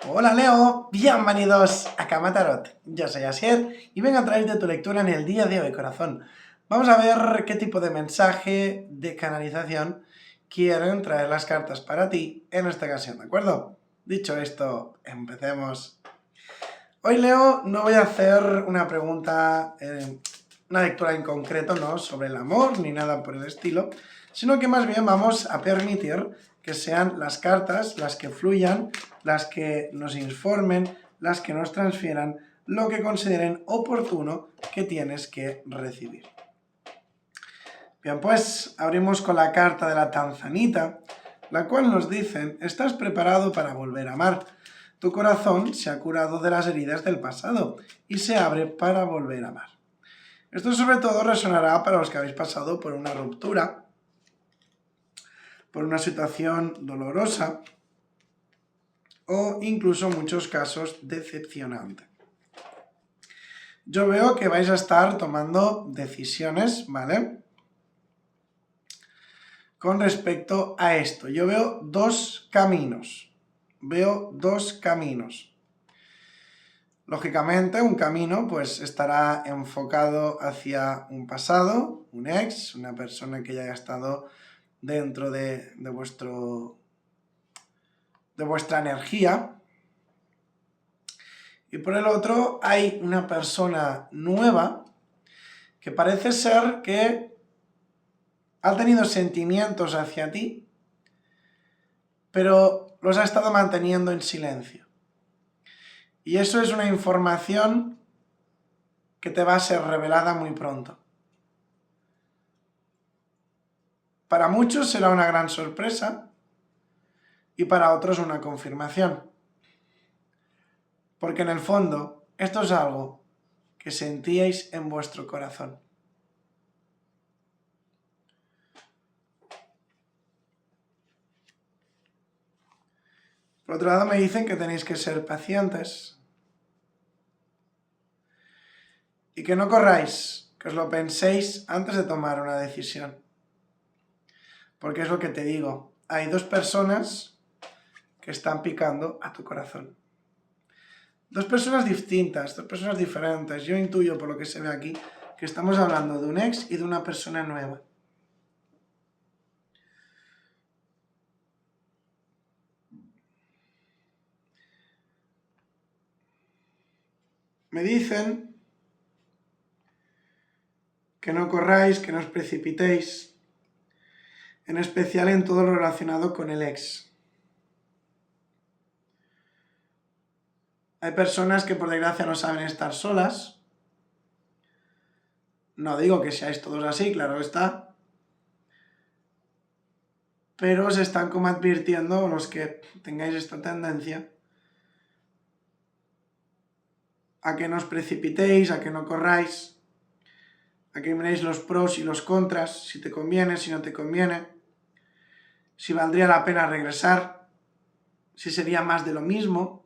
Hola Leo, bienvenidos a Cama Tarot. Yo soy Asier y vengo a traerte tu lectura en el día de hoy, corazón. Vamos a ver qué tipo de mensaje de canalización quieren traer las cartas para ti en esta ocasión, ¿de acuerdo? Dicho esto, empecemos. Hoy, Leo, no voy a hacer una pregunta, una lectura en concreto, ¿no?, sobre el amor ni nada por el estilo, sino que más bien vamos a permitir que sean las cartas las que fluyan, las que nos informen, las que nos transfieran lo que consideren oportuno que tienes que recibir. Bien, pues abrimos con la carta de la Tanzanita, la cual nos dice: estás preparado para volver a amar. Tu corazón se ha curado de las heridas del pasado y se abre para volver a amar. Esto sobre todo resonará para los que habéis pasado por una ruptura, por una situación dolorosa o incluso en muchos casos decepcionante. Yo veo que vais a estar tomando decisiones, ¿vale?, con respecto a esto. Yo veo dos caminos. Lógicamente, un camino pues estará enfocado hacia un pasado, un ex, una persona que ya haya estado dentro de vuestra energía. Y por el otro hay una persona nueva que parece ser que ha tenido sentimientos hacia ti, pero los ha estado manteniendo en silencio. Y eso es una información que te va a ser revelada muy pronto. Para muchos será una gran sorpresa y para otros una confirmación. Porque en el fondo, esto es algo que sentíais en vuestro corazón. Por otro lado, me dicen que tenéis que ser pacientes y que no corráis, que os lo penséis antes de tomar una decisión. Porque es lo que te digo, hay dos personas que están picando a tu corazón. Dos personas distintas, dos personas diferentes. Yo intuyo por lo que se ve aquí que estamos hablando de un ex y de una persona nueva. Me dicen que no corráis, que no os precipitéis, en especial en todo lo relacionado con el ex. Hay personas que por desgracia no saben estar solas. No digo que seáis todos así, claro está. Pero os están como advirtiendo, los que tengáis esta tendencia, a que no os precipitéis, a que no corráis, a que miréis los pros y los contras, si te conviene, si no te conviene, si valdría la pena regresar, si sería más de lo mismo,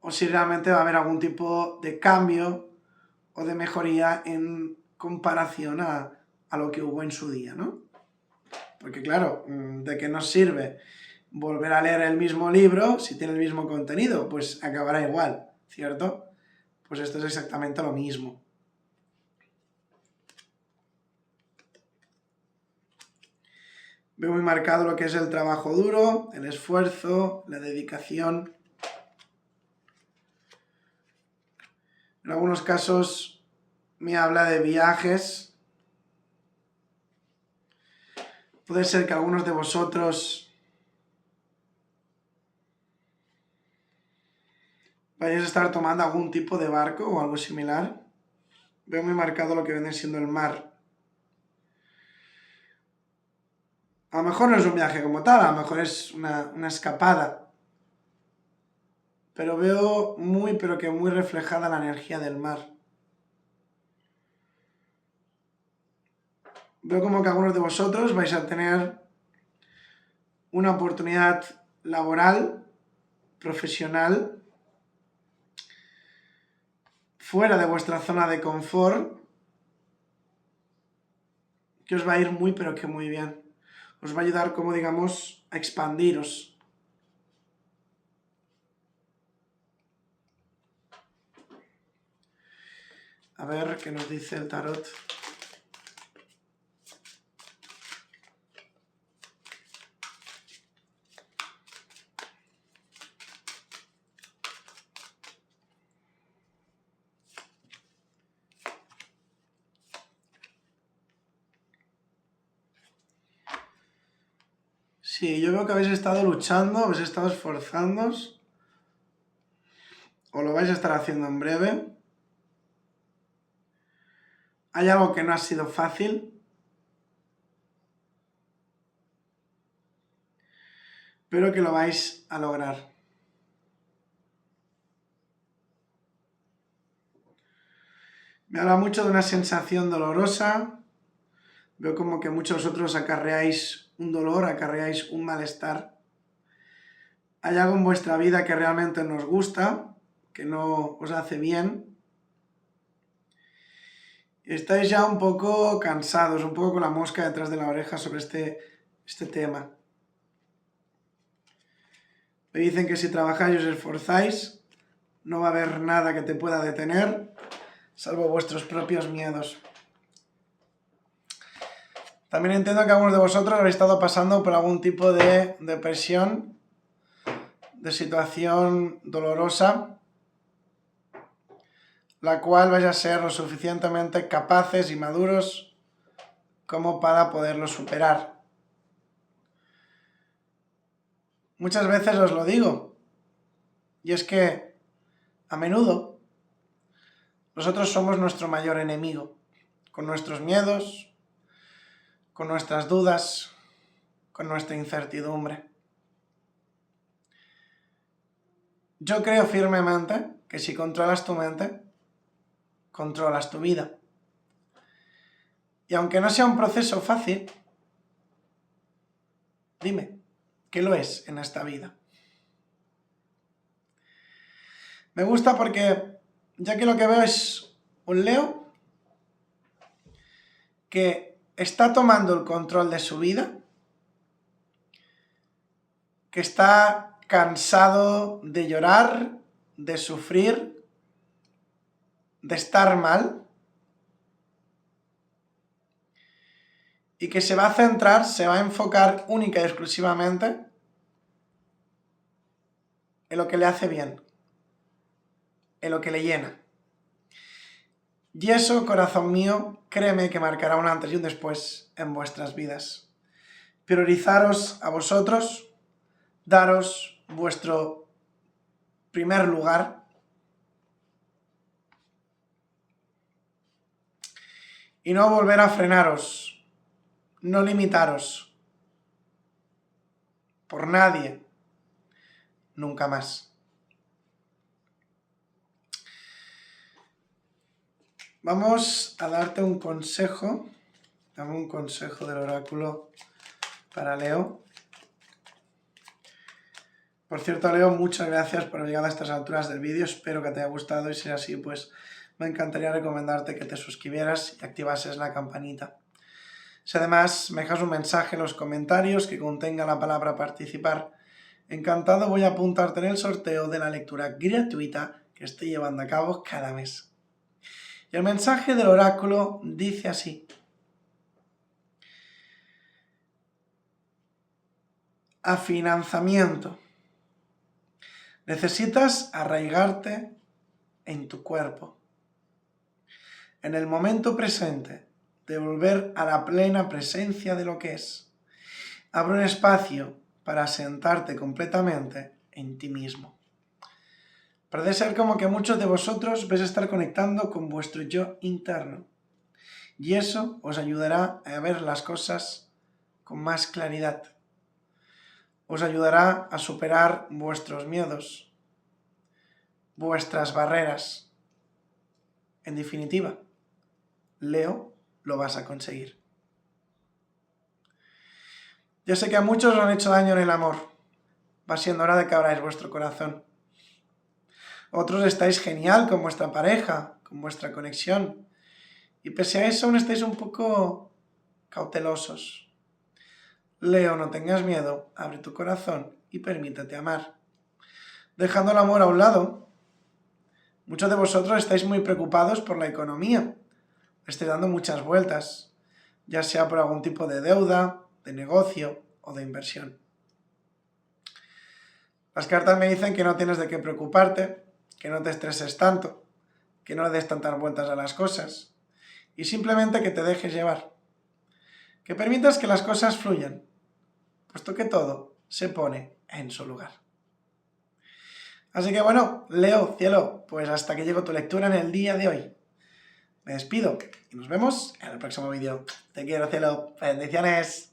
o si realmente va a haber algún tipo de cambio o de mejoría en comparación a lo que hubo en su día, ¿no? Porque claro, ¿de qué nos sirve volver a leer el mismo libro si tiene el mismo contenido? Pues acabará igual, ¿cierto? Pues esto es exactamente lo mismo. Veo muy marcado lo que es el trabajo duro, el esfuerzo, la dedicación. En algunos casos me habla de viajes. Puede ser que algunos de vosotros vayáis a estar tomando algún tipo de barco o algo similar. Veo muy marcado lo que viene siendo el mar. A lo mejor no es un viaje como tal, a lo mejor es una escapada. Pero veo pero que muy reflejada la energía del mar. Veo como que algunos de vosotros vais a tener una oportunidad laboral, profesional, fuera de vuestra zona de confort, que os va a ir pero que muy bien. Os va a ayudar, como digamos, a expandiros. A ver qué nos dice el tarot. Sí, yo veo que habéis estado luchando, habéis estado esforzándoos, o lo vais a estar haciendo en breve. Hay algo que no ha sido fácil, pero que lo vais a lograr. Me habla mucho de una sensación dolorosa. Veo como que muchos de vosotros acarreáis un dolor, acarreáis un malestar. Hay algo en vuestra vida que realmente nos gusta, que no os hace bien. Estáis ya un poco cansados, un poco con la mosca detrás de la oreja sobre este tema. Me dicen que si trabajáis y os esforzáis, no va a haber nada que te pueda detener, salvo vuestros propios miedos. También entiendo que algunos de vosotros habéis estado pasando por algún tipo de depresión, de situación dolorosa, la cual vais a ser lo suficientemente capaces y maduros como para poderlo superar. Muchas veces os lo digo, y es que a menudo nosotros somos nuestro mayor enemigo, con nuestros miedos, con nuestras dudas, con nuestra incertidumbre. Yo creo firmemente que si controlas tu mente, controlas tu vida. Y aunque no sea un proceso fácil, dime, ¿qué lo es en esta vida? Me gusta porque, ya que lo que veo es un Leo que está tomando el control de su vida, que está cansado de llorar, de sufrir, de estar mal, y que se va a centrar, se va a enfocar única y exclusivamente en lo que le hace bien, en lo que le llena. Y eso, corazón mío, créeme que marcará un antes y un después en vuestras vidas. Priorizaros a vosotros, daros vuestro primer lugar y no volver a frenaros, no limitaros por nadie, nunca más. Vamos a darte un consejo, dame un consejo del oráculo para Leo. Por cierto, Leo, muchas gracias por llegar a estas alturas del vídeo, espero que te haya gustado y si es así, pues me encantaría recomendarte que te suscribieras y activases la campanita. Si además me dejas un mensaje en los comentarios que contenga la palabra participar, encantado voy a apuntarte en el sorteo de la lectura gratuita que estoy llevando a cabo cada mes. Y el mensaje del oráculo dice así: afianzamiento. Necesitas arraigarte en tu cuerpo, en el momento presente, de volver a la plena presencia de lo que es. Abre un espacio para sentarte completamente en ti mismo. Parece ser como que muchos de vosotros vais a estar conectando con vuestro yo interno. Y eso os ayudará a ver las cosas con más claridad. Os ayudará a superar vuestros miedos, vuestras barreras. En definitiva, Leo, lo vas a conseguir. Yo sé que a muchos os han hecho daño en el amor. Va siendo hora de que abráis vuestro corazón. Otros estáis genial con vuestra pareja, con vuestra conexión. Y pese a eso aún estáis un poco cautelosos. Leo, no tengas miedo, abre tu corazón y permítete amar. Dejando el amor a un lado, Muchos de vosotros estáis muy preocupados por la economía. Estáis dando muchas vueltas, ya sea por algún tipo de deuda, de negocio o de inversión. Las cartas me dicen que no tienes de qué preocuparte, que no te estreses tanto, que no le des tantas vueltas a las cosas y simplemente que te dejes llevar. Que permitas que las cosas fluyan, puesto que todo se pone en su lugar. Así que bueno, Leo, cielo, pues hasta que llegó tu lectura en el día de hoy. Me despido y nos vemos en el próximo vídeo. Te quiero, cielo. Bendiciones.